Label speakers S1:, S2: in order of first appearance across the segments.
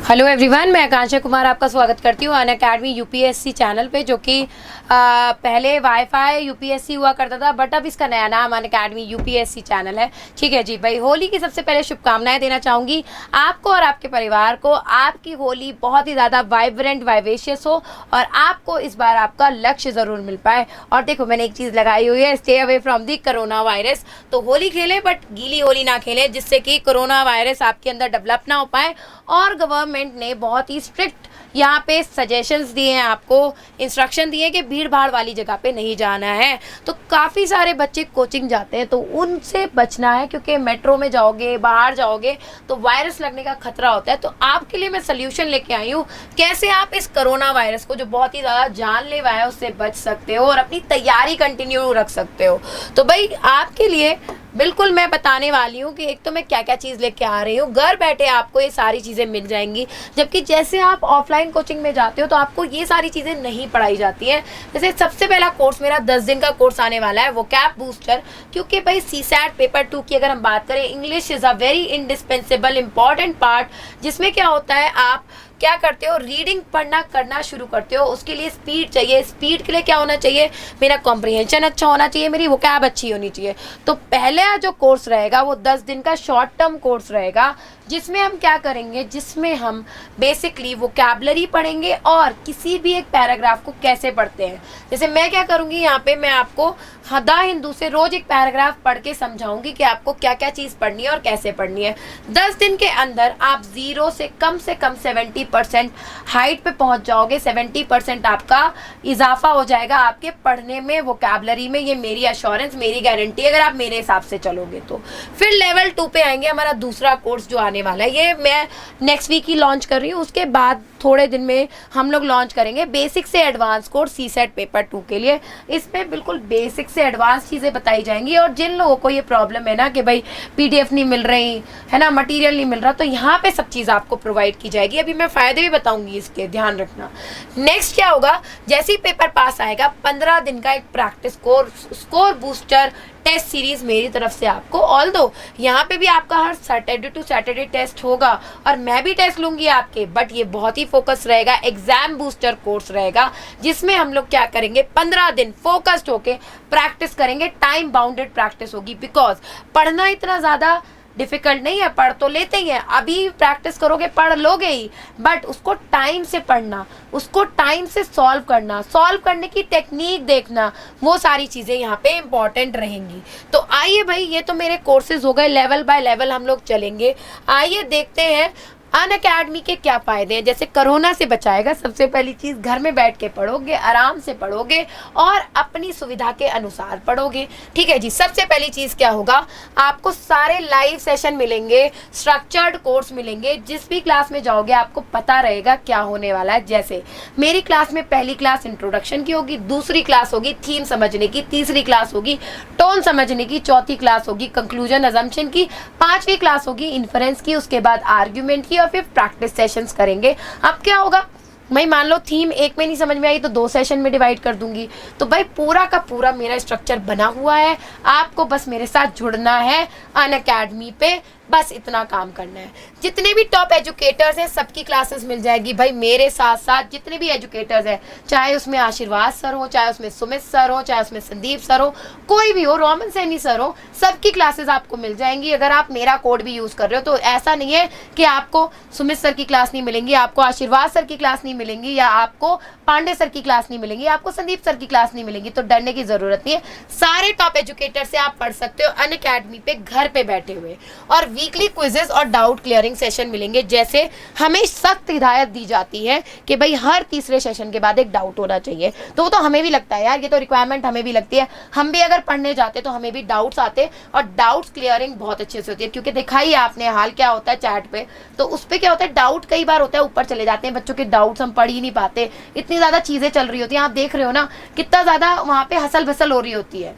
S1: Hello everyone, मैं आकांक्षा कुमार आपका स्वागत करती हूँ अनअकैडमी यूपीएससी चैनल पे, जो कि पहले वाईफाई यूपीएससी हुआ करता था, बट अब इसका नया नाम अनअकैडमी यूपीएससी चैनल है। ठीक है जी भाई, होली की सबसे पहले शुभकामनाएं देना चाहूँगी आपको और आपके परिवार को। आपकी होली बहुत ही ज़्यादा वाइब्रेंट वाइवेशियस हो और आपको इस बार आपका लक्ष्य ज़रूर मिल पाए। और देखो, मैंने एक चीज़ लगाई हुई है, stay away from the corona virus. तो होली खेलें बट गीली होली ना खेलें, जिससे कि कोरोना वायरस आपके अंदर डेवलप ना हो पाए। और गवर्नमेंट ने बहुत ही स्ट्रिक्ट यहाँ पे सजेशंस दिए हैं, आपको इंस्ट्रक्शन दिए कि भीड़ भाड़ वाली जगह पे नहीं जाना है। तो काफ़ी सारे बच्चे कोचिंग जाते हैं, तो उनसे बचना है, क्योंकि मेट्रो में जाओगे, बाहर जाओगे तो वायरस लगने का खतरा होता है। तो आपके लिए मैं सल्यूशन लेके आई हूँ, कैसे आप इस कोरोना वायरस को, जो बहुत ही ज़्यादा जानलेवा है, उससे बच सकते हो और अपनी तैयारी कंटिन्यू रख सकते हो। तो भाई आपके लिए बिल्कुल मैं बताने वाली हूँ कि एक तो मैं क्या क्या चीज़ लेके आ रही हूँ। घर बैठे आपको ये सारी चीज़ें मिल जाएंगी, जबकि जैसे आप ऑफलाइन कोचिंग में जाते हो तो आपको ये सारी चीज़ें नहीं पढ़ाई जाती हैं। जैसे सबसे पहला कोर्स मेरा 10 दिन का कोर्स आने वाला है, वोकैब बूस्टर। क्योंकि भाई सीसैट पेपर 2 की अगर हम बात करें, English is a very indispensable important part, जिसमें क्या होता है, आप क्या करते हो, रीडिंग पढ़ना करना शुरू करते हो। उसके लिए स्पीड चाहिए। स्पीड के लिए क्या होना चाहिए, मेरा कॉम्प्रिहेंशन अच्छा होना चाहिए, मेरी वोकैब अच्छी होनी चाहिए। तो पहला जो कोर्स रहेगा वो 10 दिन का शॉर्ट टर्म कोर्स रहेगा, जिसमें हम क्या करेंगे, जिसमें हम बेसिकली वोकैबलरी पढ़ेंगे और किसी भी एक पैराग्राफ को कैसे पढ़ते हैं। जैसे मैं क्या करूँगी, यहाँ पे मैं आपको द हिंदू से रोज एक पैराग्राफ पढ़ के समझाऊंगी कि आपको क्या क्या चीज़ पढ़नी है और कैसे पढ़नी है। 10 दिन के अंदर आप 0 से कम 70% हाइट पे पहुंच जाओगे। 70% आपका इजाफा हो जाएगा आपके पढ़ने में, वोकैबलरी में। ये मेरी अश्योरेंस, मेरी गारंटी, अगर आप मेरे हिसाब से चलोगे तो। फिर लेवल 2 पे आएंगे, हमारा दूसरा कोर्स जो आने वाला है, ये मैं नेक्स्ट वीक ही लॉन्च कर रही हूँ। उसके बाद थोड़े दिन में हम लोग लॉन्च करेंगे बेसिक से एडवांस कोर्स सीसेट पेपर 2 के लिए। इसमें बिल्कुल बेसिक से एडवांस चीज़ें बताई जाएंगी। और जिन लोगों को ये प्रॉब्लम है ना कि भाई पीडीएफ नहीं मिल रही है ना, मटेरियल नहीं मिल रहा, तो यहाँ पे सब चीज़ आपको प्रोवाइड की जाएगी। अभी मैं फ़ायदे भी बताऊंगी, इसके ध्यान रखना। नेक्स्ट क्या होगा, जैसे ही पेपर पास आएगा, 15 दिन का एक practice course, score booster test series मेरी तरफ से आपको। ऑल दो यहाँ पे भी आपका हर सैटरडे टू सैटरडे टेस्ट होगा और मैं भी टेस्ट लूंगी आपके, बट ये बहुत ही फोकस रहेगा, एग्जाम बूस्टर कोर्स रहेगा, जिसमें हम लोग क्या करेंगे, 15 दिन फोकस्ड होके प्रैक्टिस करेंगे। टाइम बाउंडेड प्रैक्टिस होगी, बिकॉज पढ़ना इतना ज़्यादा डिफिकल्ट नहीं है, पढ़ तो लेते ही हैं। अभी प्रैक्टिस करोगे पढ़ लोगे ही, बट उसको टाइम से पढ़ना, उसको टाइम से सॉल्व करना, सॉल्व करने की टेक्निक देखना, वो सारी चीज़ें यहाँ पे इंपॉर्टेंट रहेंगी। तो आइए भाई, ये तो मेरे कोर्सेज हो गए, लेवल बाय लेवल हम लोग चलेंगे। आइए देखते हैं अनअकैडमी के क्या फ़ायदे हैं। जैसे कोरोना से बचाएगा, सबसे पहली चीज़, घर में बैठ के पढ़ोगे, आराम से पढ़ोगे और अपनी सुविधा के अनुसार पढ़ोगे। ठीक है जी। सबसे पहली चीज़ क्या होगा, आपको सारे लाइव सेशन मिलेंगे, स्ट्रक्चर्ड कोर्स मिलेंगे। जिस भी क्लास में जाओगे आपको पता रहेगा क्या होने वाला है। जैसे मेरी क्लास में पहली क्लास इंट्रोडक्शन की होगी, दूसरी क्लास होगी थीम समझने की, तीसरी क्लास होगी टोन समझने की, चौथी क्लास होगी कंक्लूजन अजम्पशन की, पाँचवीं क्लास होगी इन्फरेंस की, उसके बाद आर्ग्यूमेंट की, और फिर प्रैक्टिस सेशंस करेंगे। अब क्या होगा, मैं मान लो थीम एक में नहीं समझ में आई तो 2 सेशन में डिवाइड कर दूंगी। तो भाई पूरा का पूरा मेरा स्ट्रक्चर बना हुआ है, आपको बस मेरे साथ जुड़ना है अनअकैडमी पे, बस इतना काम करना है। जितने भी टॉप एजुकेटर्स हैं सबकी क्लासेस मिल जाएगी भाई मेरे साथ साथ। जितने भी एजुकेटर्स हैं, चाहे उसमें आशीर्वाद सर हो, चाहे उसमें सुमित सर हो, चाहे उसमें संदीप सर हो, कोई भी हो, रोमन सैनी सर हो, सबकी क्लासेस आपको मिल जाएंगी अगर आप मेरा कोड भी यूज़ कर रहे हो। तो ऐसा नहीं है कि आपको सुमित सर की क्लास नहीं मिलेंगी, आपको आशीर्वाद सर की क्लास नहीं मिलेंगी, या आपको पांडे सर की क्लास नहीं मिलेंगी, आपको संदीप सर की क्लास नहीं मिलेंगी। तो डरने की ज़रूरत नहीं है, सारे टॉप एजुकेटर से आप पढ़ सकते हो अनअकैडमी पे घर पे बैठे हुए। और वीकली क्विजेस और डाउट क्लियरिंग सेशन मिलेंगे। जैसे हमें सख्त हिदायत दी जाती है कि भाई हर तीसरे सेशन के बाद एक डाउट होना चाहिए, तो वो तो हमें भी लगता है यार, ये तो रिक्वायरमेंट हमें भी लगती है। हम भी अगर पढ़ने जाते तो हमें भी डाउट्स आते, और डाउट्स क्लियरिंग बहुत अच्छे से होती है। क्योंकि देखा ही आपने हाल क्या होता है चैट पे, तो उस पर क्या होता है, डाउट कई बार होता है ऊपर चले जाते हैं, बच्चों के डाउट्स हम पढ़ ही नहीं पाते, इतनी ज़्यादा चीज़ें चल रही होती हैं। आप देख रहे हो ना कितना ज़्यादा वहाँ पे हसल भसल हो रही होती है,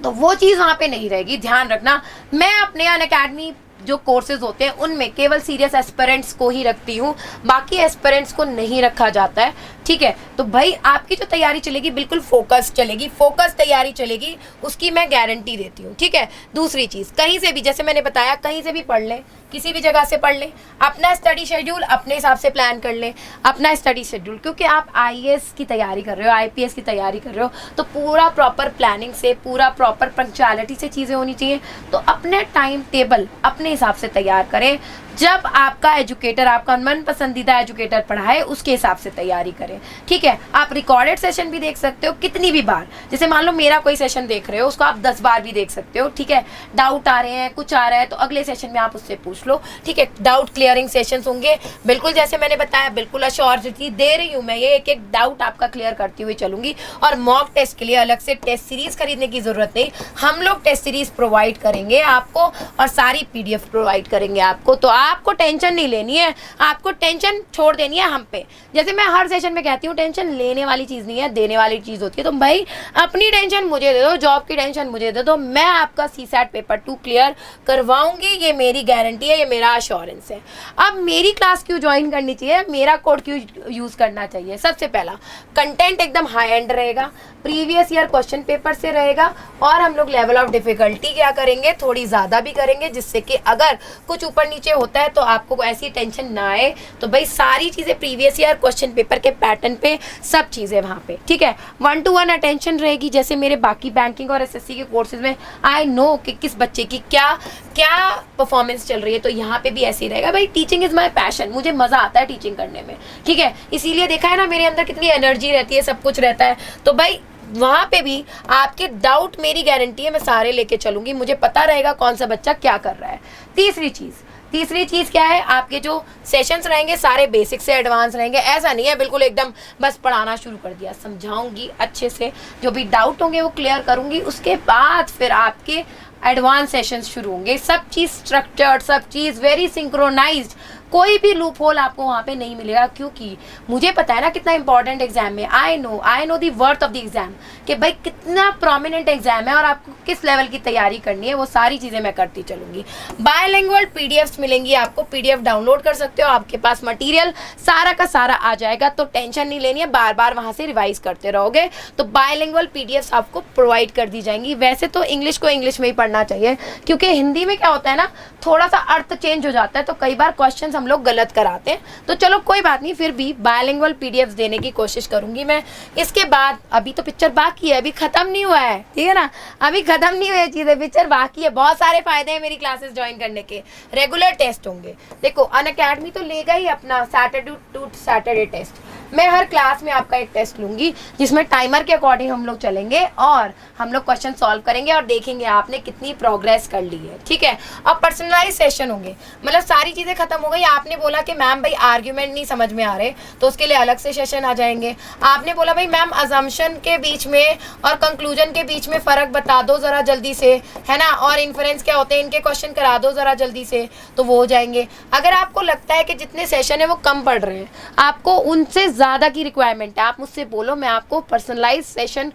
S1: तो वो चीज़ वहाँ पे नहीं रहेगी, ध्यान रखना। मैं अपने अनअकैडमी जो कोर्सेज होते हैं उनमें केवल सीरियस एस्पिरेंट्स को ही रखती हूँ, बाकी एस्पिरेंट्स को नहीं रखा जाता है, ठीक है। तो भाई आपकी जो तैयारी चलेगी बिल्कुल फोकस चलेगी, फोकस तैयारी चलेगी, उसकी मैं गारंटी देती हूँ, ठीक है। दूसरी चीज़, कहीं से भी, जैसे मैंने बताया, कहीं से भी पढ़ लें, किसी भी जगह से पढ़ लें, अपना स्टडी शेड्यूल अपने हिसाब से प्लान कर लें, अपना स्टडी शेड्यूल, क्योंकि आप आईएएस की तैयारी कर रहे हो, आईपीएस की तैयारी कर रहे हो, तो पूरा प्रॉपर प्लानिंग से, पूरा प्रॉपर पंक्चुअलिटी से चीज़ें होनी चाहिए। तो अपने टाइम टेबल अपने हिसाब से तैयार करें, जब आपका एजुकेटर, आपका मन पसंदीदा एजुकेटर पढ़ाए उसके हिसाब से तैयारी करें, ठीक है। आप रिकॉर्डेड सेशन भी देख सकते हो कितनी भी बार, जैसे मान लो मेरा कोई सेशन देख रहे हो, उसको आप 10 बार भी देख सकते हो, ठीक है। डाउट आ रहे हैं, कुछ आ रहा है, तो अगले सेशन में आप उससे पूछ लो, ठीक है। डाउट क्लियरिंग सेशंस होंगे, बिल्कुल जैसे मैंने बताया, बिल्कुल अश्योरिटी दे रही हूँ मैं, ये एक एक डाउट आपका क्लियर करती हुई चलूंगी। और मॉक टेस्ट के लिए अलग से टेस्ट सीरीज खरीदने की जरूरत नहीं, हम लोग टेस्ट सीरीज प्रोवाइड करेंगे आपको और सारी पीडीएफ प्रोवाइड करेंगे आपको। तो आपको टेंशन नहीं लेनी है, आपको टेंशन छोड़ देनी है हम पे। जैसे मैं हर सेशन में कहती हूँ, टेंशन लेने वाली चीज़ नहीं है, देने वाली चीज़ होती है। तो भाई अपनी टेंशन मुझे दे दो, जॉब की टेंशन मुझे दे दो, मैं आपका सीसैट पेपर 2 क्लियर करवाऊंगी, ये मेरी गारंटी है, ये मेरा अश्योरेंस है। अब मेरी क्लास क्यों ज्वाइन करनी चाहिए, मेरा कोड क्यों यूज़ करना चाहिए? सबसे पहला, कंटेंट एकदम हाई एंड रहेगा, प्रीवियस ईयर क्वेश्चन पेपर से रहेगा, और हम लोग लेवल ऑफ डिफिकल्टी क्या करेंगे, थोड़ी ज़्यादा भी करेंगे, जिससे कि अगर कुछ ऊपर नीचे होता है तो आपको ऐसी टेंशन ना आए। तो भाई सारी चीज़ें प्रीवियस ईयर क्वेश्चन पेपर के पैटर्न पे, सब चीज़ें वहाँ पे, ठीक है। 1-to-1 अटेंशन रहेगी, जैसे मेरे बाकी बैंकिंग और एसएससी के कोर्सेज में आई नो कि किस बच्चे की क्या क्या परफॉर्मेंस चल रही है, तो यहाँ पे भी ऐसे ही रहेगा। भाई टीचिंग इज़ माई पैशन, मुझे मज़ा आता है टीचिंग करने में, ठीक है। इसीलिए देखा है ना मेरे अंदर कितनी एनर्जी रहती है, सब कुछ रहता है। तो भाई वहाँ पे भी आपके डाउट, मेरी गारंटी है, मैं सारे लेके चलूंगी, मुझे पता रहेगा कौन सा बच्चा क्या कर रहा है। तीसरी चीज़ क्या है, आपके जो सेशंस रहेंगे सारे बेसिक से एडवांस रहेंगे। ऐसा नहीं है बिल्कुल एकदम बस पढ़ाना शुरू कर दिया, समझाऊंगी अच्छे से, जो भी डाउट होंगे वो क्लियर करूंगी, उसके बाद फिर आपके एडवांस सेशंस शुरू होंगे। सब चीज़ स्ट्रक्चर्ड, सब चीज़ वेरी सिंक्रोनाइज्ड, कोई भी लूप होल आपको वहाँ पे नहीं मिलेगा, क्योंकि मुझे पता है ना कितना इंपॉर्टेंट एग्जाम है। I know the worth of the exam, कि भाई कितना प्रोमिनेंट एग्जाम है और आपको किस लेवल की तैयारी करनी है, वो सारी चीज़ें मैं करती चलूंगी। बायलिंगुअल पीडीएफ्स मिलेंगी आपको, पीडीएफ डाउनलोड कर सकते हो, आपके पास मटीरियल सारा का सारा आ जाएगा, तो टेंशन नहीं लेनी है, बार बार वहाँ से रिवाइज करते रहोगे। तो बायलिंगुअल पीडीएफ्स आपको प्रोवाइड कर दी जाएंगी। वैसे तो इंग्लिश को इंग्लिश में ही पढ़ना चाहिए, क्योंकि हिंदी में क्या होता है ना, थोड़ा सा अर्थ चेंज हो जाता है, तो कई बार क्वेश्चन हम लोग गलत कराते हैं। तो चलो कोई बात नहीं, फिर भी बायलिंगुअल पीडीएफ्स देने की कोशिश करूंगी मैं। इसके बाद अभी तो पिक्चर बाकी है, अभी खत्म नहीं हुआ है, ठीक है ना, अभी खत्म नहीं हुई है चीज़ें, पिक्चर बाकी है। बहुत सारे फायदे हैं मेरी क्लासेस ज्वाइन करने के। रेगुलर टेस्ट होंगे, देखो अनअकैडमी तो लेगा ही अपना सैटरडे टू सैटरडे टेस्ट। मैं हर क्लास में आपका एक टेस्ट लूंगी, जिसमें टाइमर के अकॉर्डिंग हम लोग चलेंगे और हम लोग क्वेश्चन सॉल्व करेंगे और देखेंगे आपने कितनी प्रोग्रेस कर ली है, ठीक है। और पर्सनलाइज सेशन होंगे, मतलब सारी चीज़ें खत्म हो गई। आपने बोला कि मैम भाई आर्ग्यूमेंट नहीं समझ में आ रहे, तो उसके लिए अलग से सेशन आ जाएंगे। आपने बोला भाई मैम अजम्पशन के बीच में और कंक्लूजन के बीच में फ़र्क बता दो ज़रा जल्दी से, है ना, और इन्फ्रेंस क्या होते हैं, इनके क्वेश्चन करा दो ज़रा जल्दी से, तो वो हो जाएंगे। अगर आपको लगता है कि जितने सेशन है वो कम पढ़ रहे हैं, आपको उनसे ज़्यादा की रिक्वायरमेंट है, आप मुझसे बोलो, मैं आपको पर्सनलाइज सेशन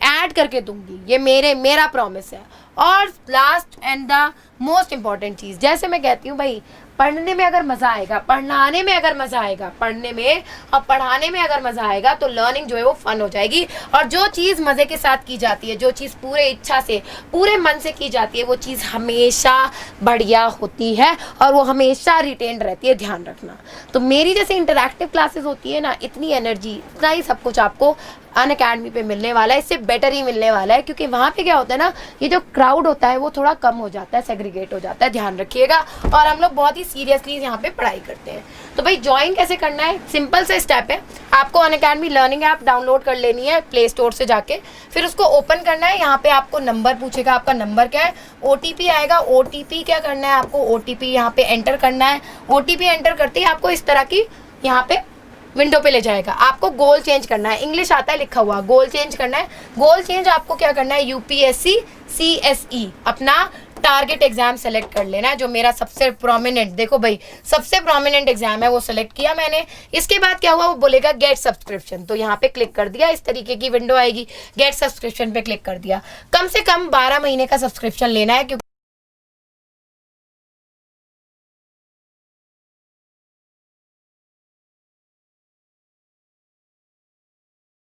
S1: ऐड करके दूंगी, ये मेरा प्रॉमिस है। और last and the most important चीज़, जैसे मैं कहती हूँ भाई, पढ़ने में अगर मज़ा आएगा, पढ़ाने में अगर मज़ा आएगा, पढ़ने में और पढ़ाने में अगर मज़ा आएगा, तो लर्निंग जो है वो फन हो जाएगी। और जो चीज़ मज़े के साथ की जाती है, जो चीज़ पूरे इच्छा से, पूरे मन से की जाती है, वो चीज़ हमेशा बढ़िया होती है और वो हमेशा रिटेन रहती है, ध्यान रखना। तो मेरी जैसे इंटरैक्टिव क्लासेस होती है ना, इतनी एनर्जी, इतना ही सब कुछ आपको अनअकैडमी पे मिलने वाला है, इससे बेटर ही मिलने वाला है। क्योंकि वहाँ पे क्या होता है ना, ये जो क्राउड होता है वो थोड़ा कम हो जाता है, सेग्रीगेट हो जाता है, ध्यान रखिएगा। और हम लोग बहुत ही सीरियसली यहाँ पे पढ़ाई करते हैं। तो भाई ज्वाइन कैसे करना है, सिंपल से स्टेप है, आपको अनअकैडमी लर्निंग ऐप डाउनलोड कर लेनी है प्ले स्टोर से जाके, फिर उसको ओपन करना है। यहाँ पे आपको नंबर पूछेगा, आपका नंबर क्या है, OTP आएगा, OTP क्या करना है आपको, OTP यहाँ पे एंटर करना है। OTP एंटर करते ही आपको इस तरह की यहाँ पे विंडो पे ले जाएगा। आपको गोल चेंज करना है, इंग्लिश आता है लिखा हुआ, गोल चेंज करना है। गोल चेंज आपको क्या करना है, UPSC CSE अपना टारगेट एग्जाम सेलेक्ट कर लेना है, जो मेरा सबसे प्रोमिनेंट, देखो भाई सबसे प्रोमिनेंट एग्जाम है, वो सेलेक्ट किया मैंने। इसके बाद क्या हुआ, वो बोलेगा गेट सब्सक्रिप्शन, तो यहाँ पे क्लिक कर दिया, इस तरीके की विंडो आएगी, गेट सब्सक्रिप्शन पे क्लिक कर दिया। कम से कम 12 महीने का सब्सक्रिप्शन लेना है, क्योंकि